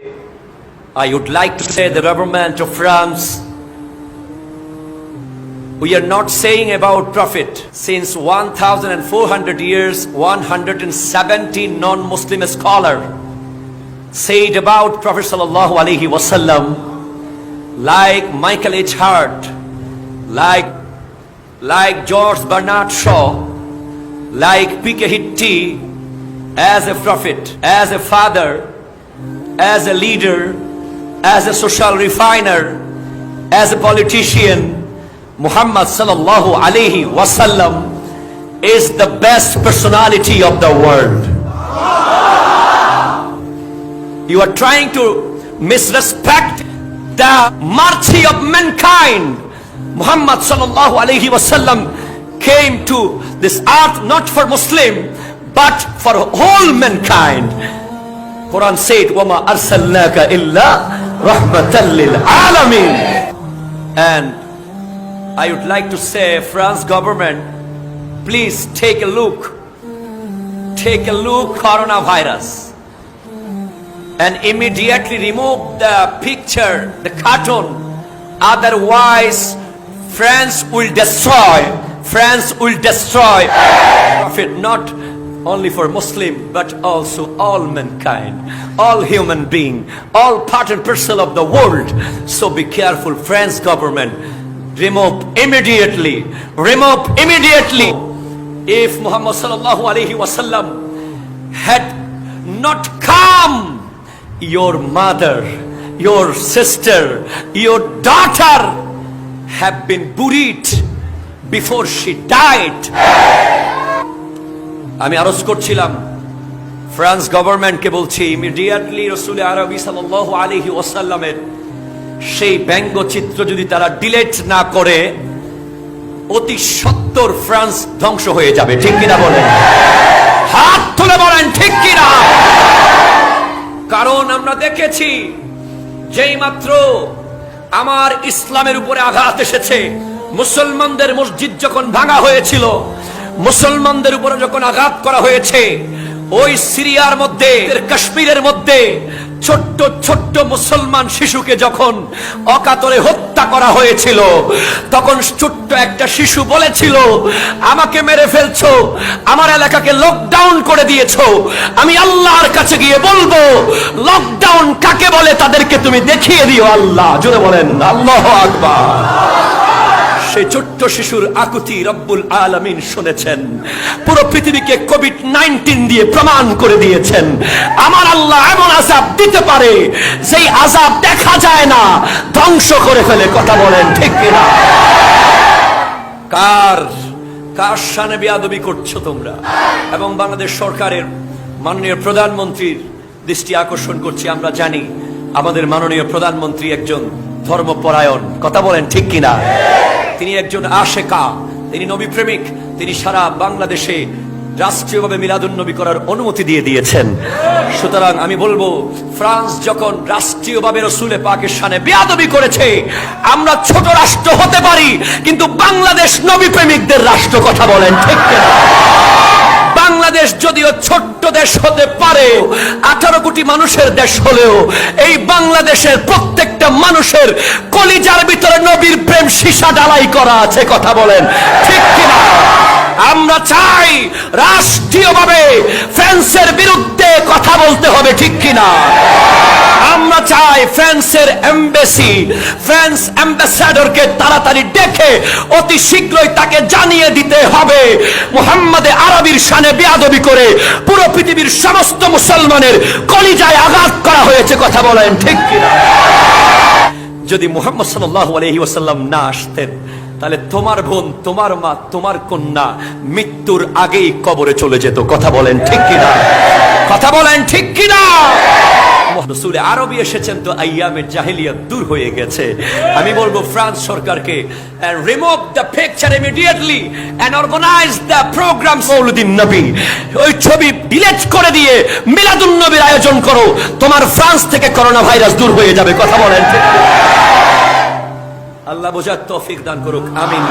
I would like to say the government of France, we are not saying about Prophet. Since 1400 years, 170 non-Muslim scholars said about Prophet sallallahu alaihi wasallam, like Michael H. Hart, like George Bernard Shaw, like P.K. Hitty, as a prophet, as a father, as a leader, as a social refiner, as a politician, Muhammad sallallahu alaihi wasallam is the best personality of the world. You are trying to misrespect the mercy of mankind. Muhammad sallallahu alaihi wasallam came to this earth not for Muslim but for whole mankind. Quran said, "Wama arsalnaka illa rahmatan lil alamin." And I would like to say, France government, please take a look coronavirus, and immediately remove the picture, the cartoon. Otherwise, France will destroy Prophet, not only for Muslim but also all mankind, all human being, all part and parcel of the world. So be careful, France government. Remove immediately. If Muhammad sallallahu alaihi wasallam had not come, your mother, your sister, your daughter have been buried before she died. আমি আরজ করছিলাম France গভর্নমেন্টকে, বলছি immediately রাসূল আরবি সাল্লাল্লাহু আলাইহি ওয়াসাল্লামের সেই ব্যঙ্গচিত্র যদি তারা ডিলিট না করে, অতি সত্বর ফ্রান্স ধ্বংস হয়ে যাবে। ঠিক কিনা বলেন? হাত তুলে বলেন ঠিক কিনা? কারণ আমরা দেখেছি যেই মাত্র আমার ইসলামের উপরে আঘাত এসেছে, মুসলমানদের মসজিদ যখন ভাঙা হয়েছিল, মুসলমানদের উপরে যখন আঘাত করা হয়েছে, ওই সিরিয়ার মধ্যে, কাশ্মীরের মধ্যে ছোট্ট ছোট্ট মুসলমান শিশুকে যখন অকাতরে হত্যা করা হয়েছিল, তখন ছোট্ট একটা শিশু বলেছিল, আমাকে মেরে ফেলছো, আমার এলাকাকে লকডাউন করে দিয়েছো, আমি আল্লাহর কাছে গিয়ে বলবো লকডাউন কাকে বলে তাদেরকে তুমি দেখিয়ে দিও। আল্লাহ, জোরে বলেন আল্লাহু আকবার। সেই ছোট্ট শিশুর আকুতি রব্বুল আলামিন শুনেছেন, পুরো পৃথিবীকে কোভিড-19 দিয়ে প্রমাণ করে দিয়েছেন আমার আল্লাহ এমন আযাব দিতে পারে যেই আযাব দেখা যায় না, ধ্বংস করে ফেলে। কথা বলেন ঠিক কিনা? কার শানে বেয়াদবি করছো তোমরা? এবং বাংলাদেশ সরকারের মাননীয় প্রধানমন্ত্রীর দৃষ্টি আকর্ষণ করছি, আমরা জানি আমাদের মাননীয় প্রধানমন্ত্রী একজন ধর্মপরায়ণ। কথা বলেন ঠিক কিনা? তিনি একজন আশেকা, তিনি নবী প্রেমিক, তিনি সারা বাংলাদেশে রাষ্ট্রীয়ভাবে মিলাদুন্নবী করার অনুমতি দিয়ে দিয়েছেন। সুতরাং আমি বলবো, ফ্রান্স যখন রাষ্ট্রীয়ভাবে রাসূলে পাকের শানে বেয়াদবি করেছে, আমরা ছোট রাষ্ট্র হতে পারি কিন্তু বাংলাদেশ নবী প্রেমিকদের রাষ্ট্র। কথা বলেন ঠিক কিনা? বাংলাদেশ যদিও ছোট্ট দেশ হতে পারে, 18 কোটি মানুষের দেশ হলেও এই বাংলাদেশের প্রত্যেকটা মানুষের কলিজার ভিতরে নবীর প্রেম সীসা ঢালাই করা আছে। কথা বলেন ঠিক কিনা? আমরা চাই রাষ্ট্রীয়ভাবে ফ্রান্সের বিরুদ্ধে কথা বলতে হবে। ঠিক কিনা? আমরা চাই ফ্রান্সের এমবাসি, ফ্রান্স অ্যাম্বাসাডরকে তাড়াতাড়ি ডেকে অতি শীঘ্রই তাকে জানিয়ে দিতে হবে মুহাম্মদে আরবির শানে বেয়াদবি করে পুরো পৃথিবীর সমস্ত মুসলমানের কলিজায় আঘাত করা হয়েছে। কথা বলেন ঠিক কিনা? যদি মুহাম্মদ সাল্লাল্লাহু আলাইহি ওয়াসাল্লাম না আসতেন, তাহলে তোমার বোন, তোমার মা, তোমার কন্যা মৃত্যুর আগেই কবরে চলে যেত। কথা বলেন ঠিক কিনা? কথা বলেন ঠিক কিনা? রাসূল আরবি এসেছেন তো আইয়ামের জাহেলিয়াত দূর হয়ে গেছে। আমি বলবো ফ্রান্স সরকারকে, remove the picture immediately and organise the programme মৌলুদিন নবী। ওই ছবি ডিলিট করে দিয়ে মিলাদুন নবীর আয়োজন করো, তোমার ফ্রান্স থেকে করোনা ভাইরাস দূর হয়ে যাবে। কথা বলেন ঠিক? আল্লাহ বোঝার তৌফিক দান করুক, আমিন।